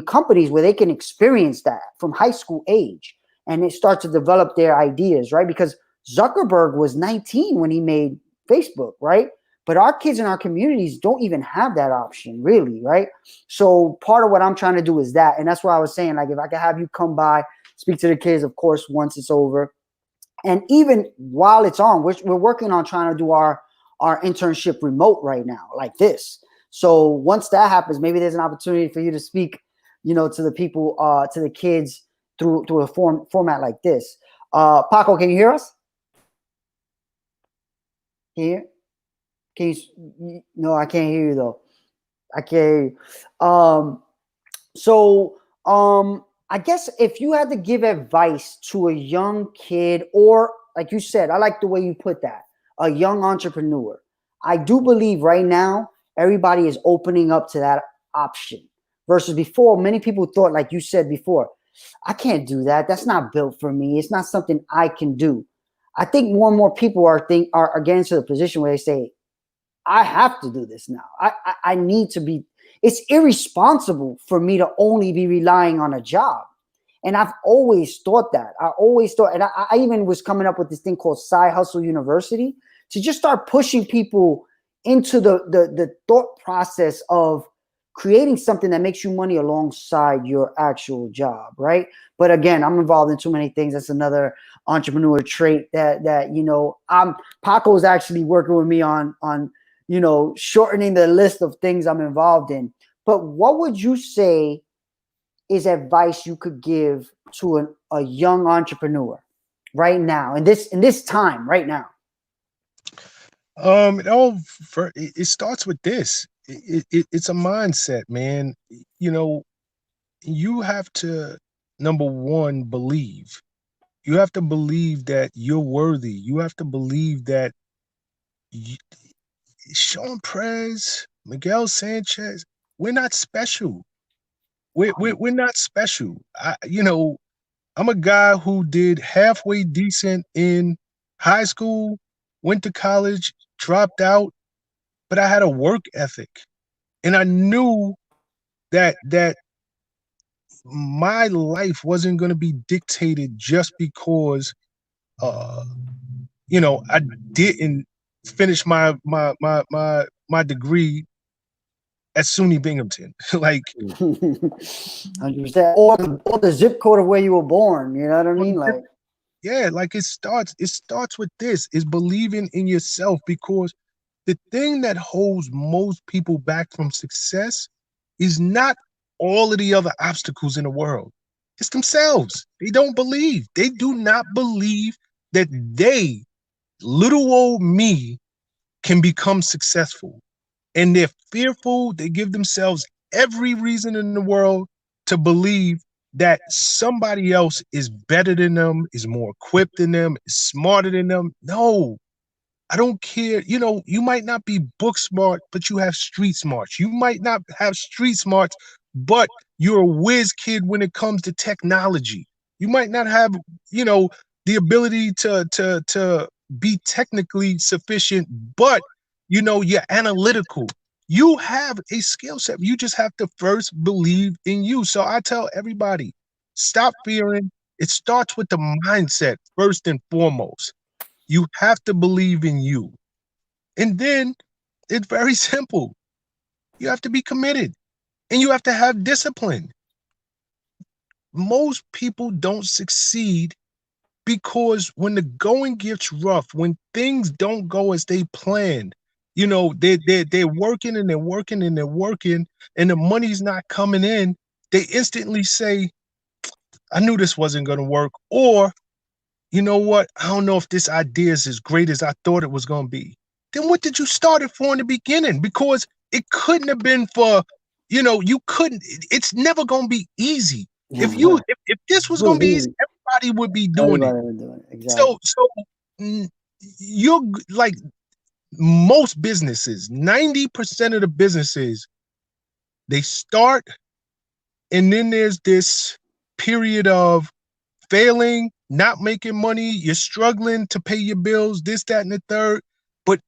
companies where they can experience that from high school age, and they start to develop their ideas, right? Because Zuckerberg was 19 when he made Facebook, right? But our kids in our communities don't even have that option, really, right? So part of what I'm trying to do is that, and that's why I was saying, like, if I could have you come by, speak to the kids, of course, once it's over, and even while it's on, we're working on trying to do our internship remote right now, like this. So once that happens, maybe there's an opportunity for you to speak, to the people, to the kids through a format like this. Paco, can you hear us? Can you? No, I can't hear you though. I can't hear you. I guess if you had to give advice to a young kid, or like you said, I like the way you put that, a young entrepreneur. I do believe right now everybody is opening up to that option versus before. Many people thought, like you said before, I can't do that. That's not built for me. It's not something I can do. I think more and more people are getting to the position where they say, I have to do this now. I need to be. It's irresponsible for me to only be relying on a job. And I've always thought that. I always thought, and I even was coming up with this thing called Side Hustle University to just start pushing people into the thought process of creating something that makes you money alongside your actual job, right? But again, I'm involved in too many things. That's another entrepreneur trait that Paco's actually working with me on shortening the list of things I'm involved in. But what would you say is advice you could give to a young entrepreneur right now, in this time right now? It starts with this. It's a mindset, man. You have to, number one, believe. You have to believe that you're worthy. You have to believe that Shawn Prez, Miguel Sanchez, we're not special. We're not special. I'm a guy who did halfway decent in high school, went to college, dropped out, but I had a work ethic, and I knew that my life wasn't going to be dictated just because I didn't finish my degree at SUNY Binghamton. Like 100%, or the zip code of where you were born. You know what I mean? Like, Yeah, like it starts with this, is believing in yourself, because the thing that holds most people back from success is not all of the other obstacles in the world. It's themselves. They don't believe. They do not believe that they, little old me, can become successful. And they're fearful. They give themselves every reason in the world to believe that somebody else is better than them, is more equipped than them, is smarter than them. No, I don't care. You know, you might not be book smart, but you have street smarts. You might not have street smarts, but you're a whiz kid when it comes to technology. You might not have, you know, the ability to be technically sufficient, but you know, you're analytical. You have a skill set. You just have to first believe in you. So I tell everybody, stop fearing. It starts with the mindset first and foremost. You have to believe in you. And then it's very simple. You have to be committed and you have to have discipline. Most people don't succeed because when the going gets rough, when things don't go as they planned, you know, they're working and they're working and they're working and the money's not coming in, they instantly say, I knew this wasn't going to work. Or, you know what? I don't know if this idea is as great as I thought it was going to be. Then what did you start it for in the beginning? Because it couldn't have been for, you know, you couldn't, it's never going to be easy. If this was going to be easy, everybody would be doing it. Everybody would do it. Exactly. So mm, you're like most businesses, 90% of the businesses, they start and then there's this period of failing, not making money, you're struggling to pay your bills, this, that, and the third. But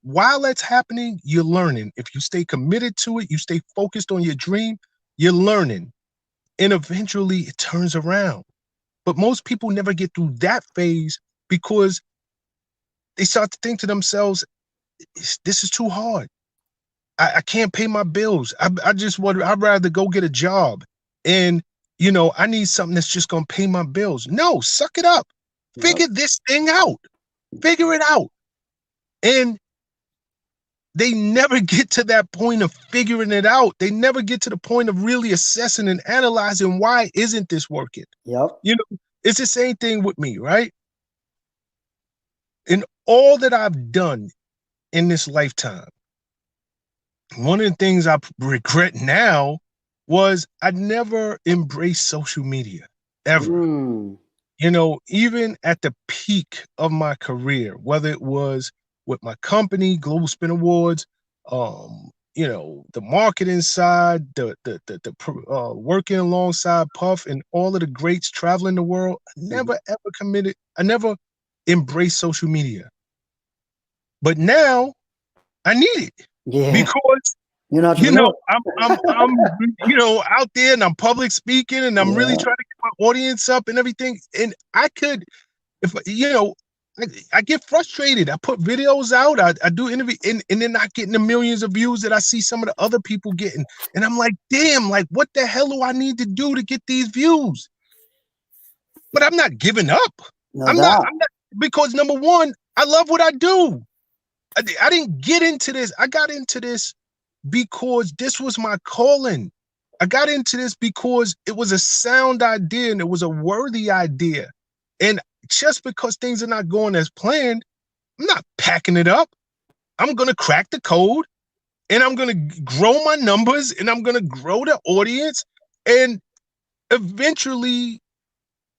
while that's happening, you're learning. If you stay committed to it, you stay focused on your dream, you're learning. And eventually it turns around. But most people never get through that phase because they start to think to themselves, this is too hard. I can't pay my bills. I'd rather go get a job. And, you know, I need something that's just going to pay my bills. No, suck it up. Figure this thing out. Figure it out. And they never get to that point of figuring it out. They never get to the point of really assessing and analyzing why isn't this working? Yep. You know, it's the same thing with me, right? In all that I've done in this lifetime, one of the things I regret now was I never embraced social media, ever. You know, even at the peak of my career, whether it was with my company, Global Spin Awards, you know, the marketing side, the working alongside Puff and all of the greats traveling the world, I never embraced social media. But now I need it. Yeah. Because you know, I'm you know, out there and I'm public speaking and I'm really trying to get my audience up and everything. And I could, if you know, I get frustrated. I put videos out, I do interview, and they're not getting the millions of views that I see some of the other people getting. And I'm like, damn, like what the hell do I need to do to get these views? But I'm not giving up. I'm not, because number one, I love what I do. I didn't get into this. I got into this because this was my calling. I got into this because it was a sound idea and it was a worthy idea. And just because things are not going as planned, I'm not packing it up. I'm going to crack the code and I'm going to grow my numbers and I'm going to grow the audience. And eventually,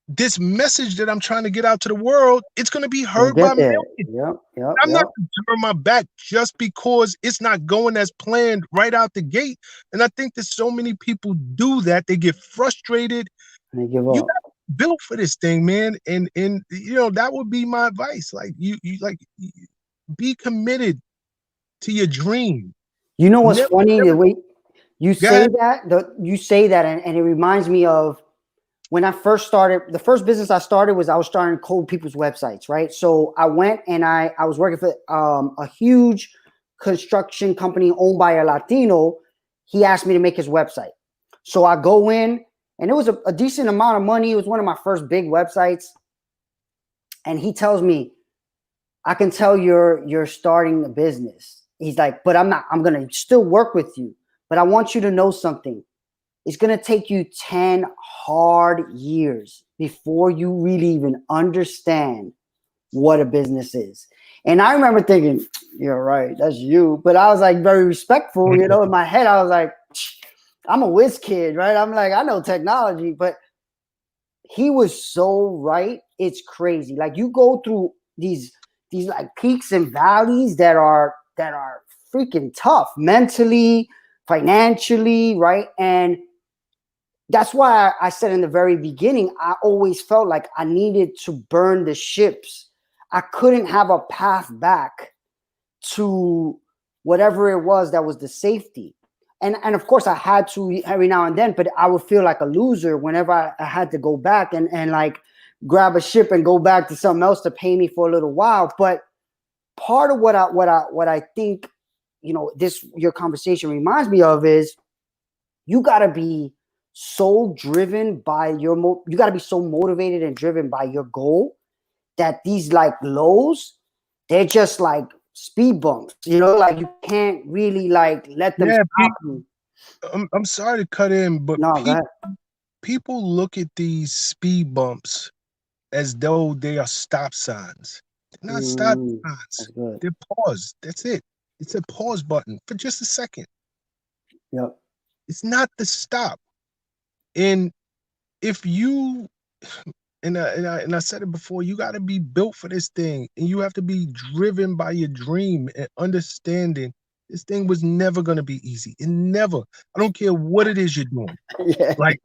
this message that I'm trying to get out to the world, it's going to be heard by millions. I'm not going to turn my back just because it's not going as planned right out the gate. And I think that so many people do that. They get frustrated. And they give up. You got built for this thing, man. And you know, that would be my advice. Like you be committed to your dream. You know what's funny? The way you say that, and it reminds me of when I first started. The first business I started was I was starting to code people's websites, right? So I went and I was working for a huge construction company owned by a Latino. He asked me to make his website. So I go in, and it was a decent amount of money. It was one of my first big websites. And he tells me, I can tell you're starting a business. He's like, but I'm not, I'm going to still work with you. But I want you to know something. It's going to take you 10 hard years before you really even understand what a business is. And I remember thinking, you're right, that's you. But I was like very respectful, you know, in my head, I was like, I'm a whiz kid, right? I'm like, I know technology, but he was so right. It's crazy. Like you go through these like peaks and valleys that are freaking tough mentally, financially, right? And that's why I said in the very beginning, I always felt like I needed to burn the ships. I couldn't have a path back to whatever it was that was the safety. And of course I had to every now and then, but I would feel like a loser whenever I had to go back and like grab a ship and go back to something else to pay me for a little while. But part of what I think, you know, this your conversation reminds me of is you gotta be so driven by you gotta be so motivated and driven by your goal that these like lows, they're just like speed bumps, you know, like you can't really like let them stop you. I'm sorry to cut in, but No, go ahead. people look at these speed bumps as though they are stop signs. They're not stop signs. That's good. They're pause. That's it. It's a pause button for just a second. Yep. It's not the stop. And if you and I said it before, you got to be built for this thing, and you have to be driven by your dream and understanding this thing was never going to be easy. It never. I don't care what it is you're doing. Yeah. Like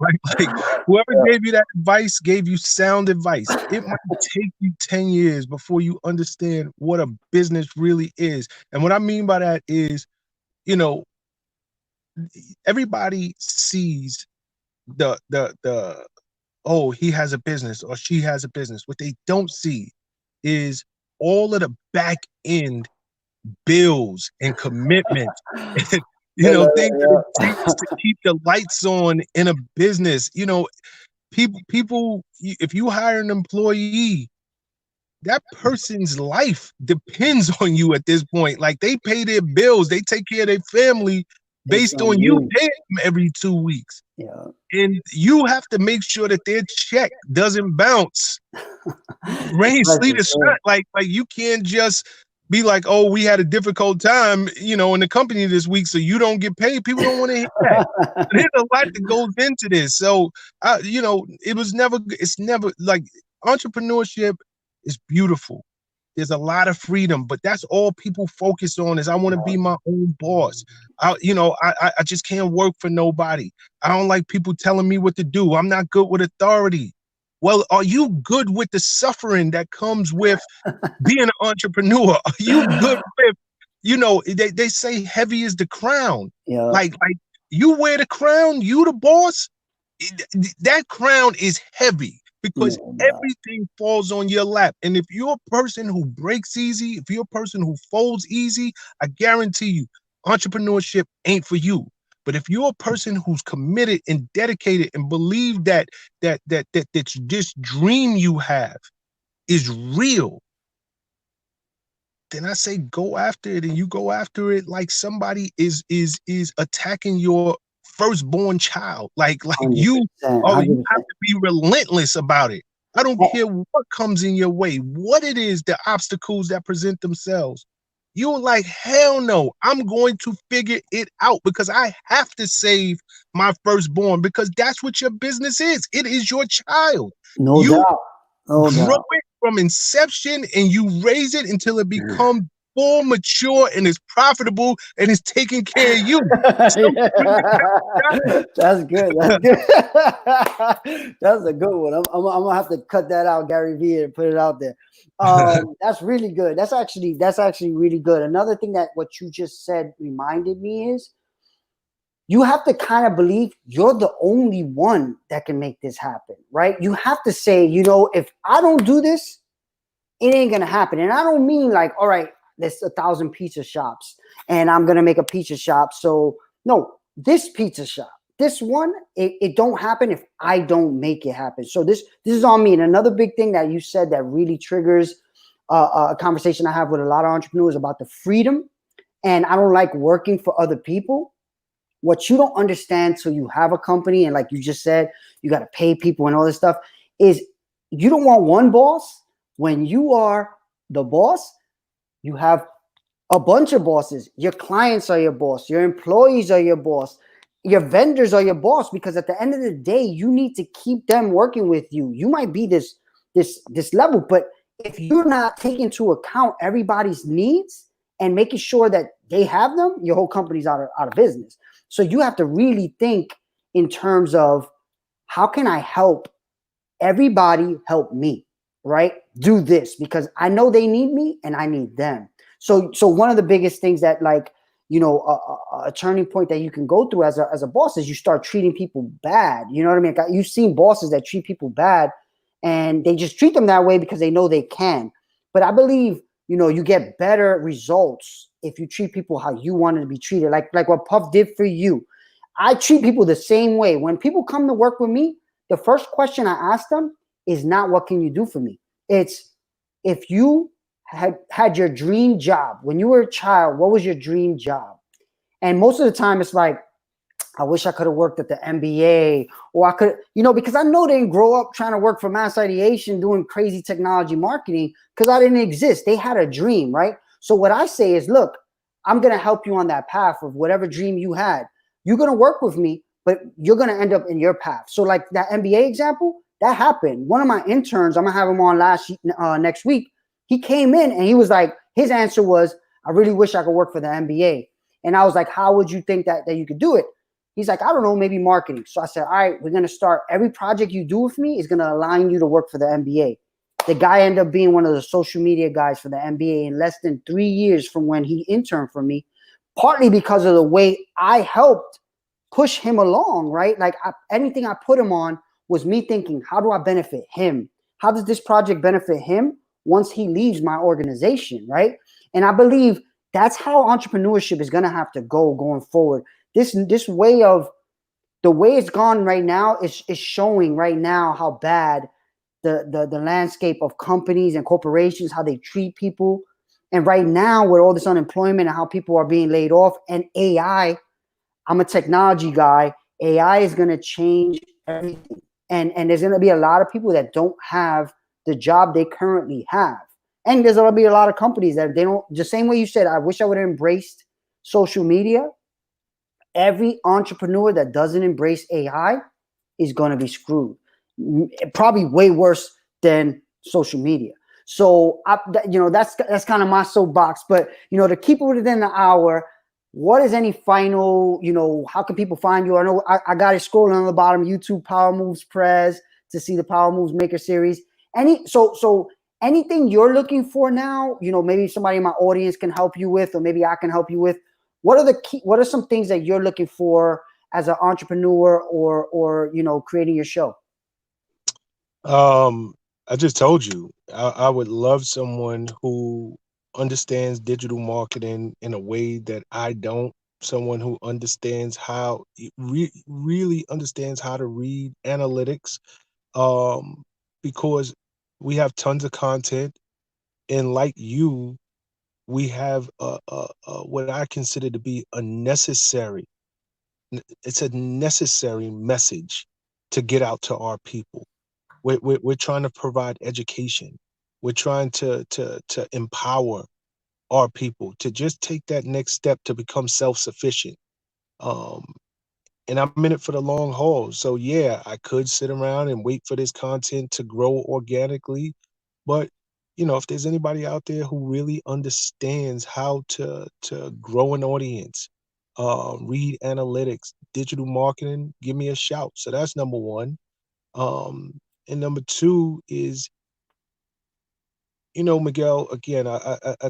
whoever gave you that advice gave you sound advice. It might take you 10 years before you understand what a business really is. And what I mean by that is, you know, everybody sees the oh, he has a business or she has a business. What they don't see is all of the back end bills and commitments and, you know, things that it takes to keep the lights on in a business. You know, people, if you hire an employee, that person's life depends on you at this point. Like they pay their bills, they take care of their family based on you paying them every 2 weeks. Yeah. And you have to make sure that their check doesn't bounce. Rain, sleet, or shine. Like you can't just be like, oh, we had a difficult time, you know, in the company this week, so you don't get paid. People don't want to hear that. There's a lot that goes into this. So, you know, it's never like entrepreneurship is beautiful. There's a lot of freedom, but that's all people focus on is I want to be my own boss. I just can't work for nobody. I don't like people telling me what to do. I'm not good with authority. Well, are you good with the suffering that comes with being an entrepreneur? Are you good with, you know, they say heavy is the crown. Yeah. Like you wear the crown, you the boss. That crown is heavy because everything falls on your lap. And if you're a person who breaks easy, if you're a person who folds easy, I guarantee you, entrepreneurship ain't for you. But if you're a person who's committed and dedicated and believe that this dream you have is real, then I say go after it, and you go after it like somebody is attacking your firstborn child. Like you have to be relentless about it. I don't care what comes in your way, what it is, the obstacles that present themselves. You're like, hell no, I'm going to figure it out because I have to save my firstborn, because that's what your business is. It is your child. No doubt. Grow it from inception and you raise it until it becomes full, mature, and is profitable and is taking care of you. So, that's good. That's good. That's a good one. I'm gonna have to cut that out, Gary Vee, and put it out there. That's really good. That's actually really good. Another thing that what you just said reminded me is you have to kind of believe you're the only one that can make this happen, right? You have to say, you know, if I don't do this, it ain't gonna happen. And I don't mean like, all right, there's 1,000 pizza shops and I'm gonna make a pizza shop. So no, this pizza shop, this one, it don't happen if I don't make it happen. So this is on me. And another big thing that you said that really triggers a conversation I have with a lot of entrepreneurs about the freedom. And I don't like working for other people. What you don't understand till you have a company, and like you just said, you got to pay people and all this stuff, is you don't want one boss. When you are the boss, you have a bunch of bosses. Your clients are your boss. Your employees are your boss. Your vendors are your boss, because at the end of the day, you need to keep them working with you. You might be this level, but if you're not taking into account everybody's needs and making sure that they have them, your whole company's out of business. So you have to really think in terms of, how can I help everybody help me, right? Do this because I know they need me and I need them. So one of the biggest things that, like, you know, a turning point that you can go through as a boss is you start treating people bad. You know what I mean? You've seen bosses that treat people bad and they just treat them that way because they know they can. But I believe, you know, you get better results if you treat people how you wanted to be treated. Like what Puff did for you. I treat people the same way. When people come to work with me, the first question I ask them is not, what can you do for me? It's, if you had your dream job when you were a child, what was your dream job? And most of the time it's like, I wish I could have worked at the NBA, or I could, you know, because I know they didn't grow up trying to work for mass ideation doing crazy technology marketing, because I didn't exist. They had a dream, right? So what I say is, look, I'm going to help you on that path of whatever dream you had. You're going to work with me, but you're going to end up in your path. So like that NBA example, that happened. One of my interns, I'm going to have him on next week. He came in and he was like, his answer was, I really wish I could work for the NBA. And I was like, how would you think that you could do it? He's like, I don't know, maybe marketing. So I said, all right, we're going to start. Every project you do with me is going to align you to work for the NBA. The guy ended up being one of the social media guys for the NBA in less than 3 years from when he interned for me, partly because of the way I helped push him along, right? Like anything I put him on was me thinking, how do I benefit him? How does this project benefit him once he leaves my organization, right? And I believe that's how entrepreneurship is going to have to go going forward. This way of, the way it's gone right now is showing right now how bad the landscape of companies and corporations, how they treat people. And right now with all this unemployment and how people are being laid off, and AI, I'm a technology guy, AI is going to change everything. And there's going to be a lot of people that don't have the job they currently have. And there's going to be a lot of companies that they don't, the same way you said, I wish I would have embraced social media. Every entrepreneur that doesn't embrace AI is going to be screwed. Probably way worse than social media. So, that's kind of my soapbox. But, to keep it within the hour, what is any final, how can people find you? I know I got it scrolling on the bottom, YouTube Power Moves Prez, to see the Power Moves Maker series. So anything you're looking for now, maybe somebody in my audience can help you with, or maybe I can help you with. What are some things that you're looking for as an entrepreneur, or creating your show? I just told you, I would love someone who understands digital marketing in a way that I don't. Someone who understands how, really understands how to read analytics, because we have tons of content, and like you, we have what I consider to be it's a necessary message to get out to our people. We're trying to provide education. We're trying to empower our people to just take that next step to become self-sufficient. Um, and I'm in it for the long haul. So yeah, I could sit around and wait for this content to grow organically. But if there's anybody out there who really understands how to grow an audience, read analytics, digital marketing, give me a shout. So that's number one. And number two is, Miguel, again, I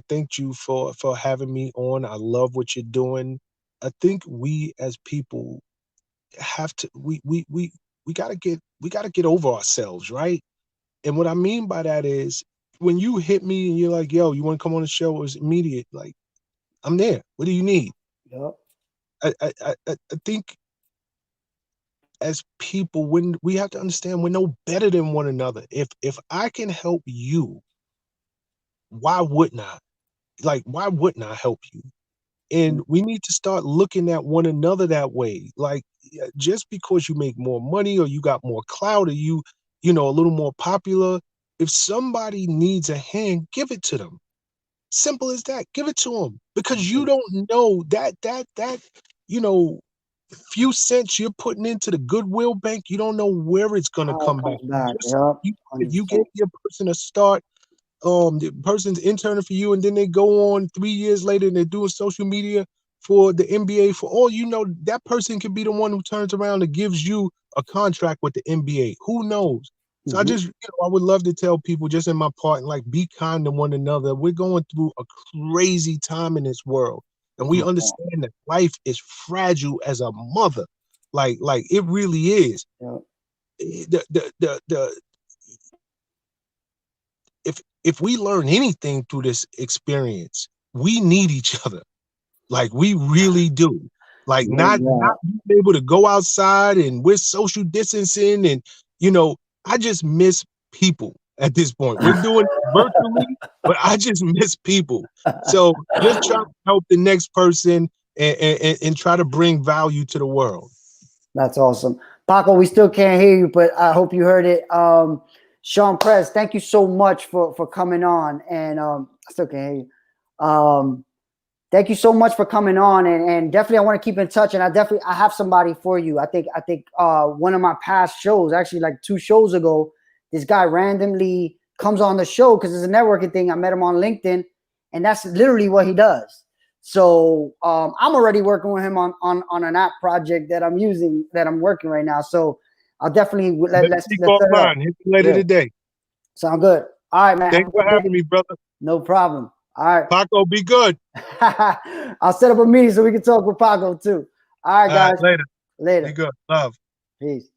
thank you for having me on. I love what you're doing. I think we as people have to we gotta get over ourselves, right? And what I mean by that is, when you hit me and you're like, yo, you want to come on the show, it was immediate. Like, I'm there. What do you need? Yep. I think as people, when we have to understand we're no better than one another. If I can help you, why wouldn't I? Like, why wouldn't I help you? And we need to start looking at one another that way. Like, just because you make more money or you got more clout or you know, a little more popular, if somebody needs a hand, give it to them. Simple as that. Give it to them, because you don't know that you know, few cents you're putting into the goodwill bank, you don't know where it's gonna How it come back. comes back. Just Yep. you 100%. gave your person a start, the person's interning for you, and then they go on 3 years later and they're doing social media for the NBA. For all you know, that person could be the one who turns around and gives you a contract with the NBA. Who knows? So I just, I would love to tell people, just in my part, like, be kind to one another. We're going through a crazy time in this world, and we understand that life is fragile as a mother. Like it really is. Yep. The if we learn anything through this experience, we need each other. Like, we really do. Like, not being able to go outside and we're social distancing, and I just miss people at this point. We're doing it virtually, but I just miss people. So just try to help the next person and try to bring value to the world. That's awesome. Paco, we still can't hear you, but I hope you heard it. Shawn Prez, thank you so much for coming on. And I still can't hear you. Thank you so much for coming on, and definitely I want to keep in touch. And I have somebody for you. I think one of my past shows, actually like 2 shows ago, this guy randomly comes on the show because it's a networking thing. I met him on LinkedIn, and that's literally what he does. So I'm already working with him on an app project that I'm using, that I'm working right now. So I'll definitely let's Hit you later today. Sound good. All right, man. Thanks for having me, brother. No problem. All right. Paco, be good. I'll set up a meeting so we can talk with Paco too. All right, guys. Later. Later. Be good. Love. Peace.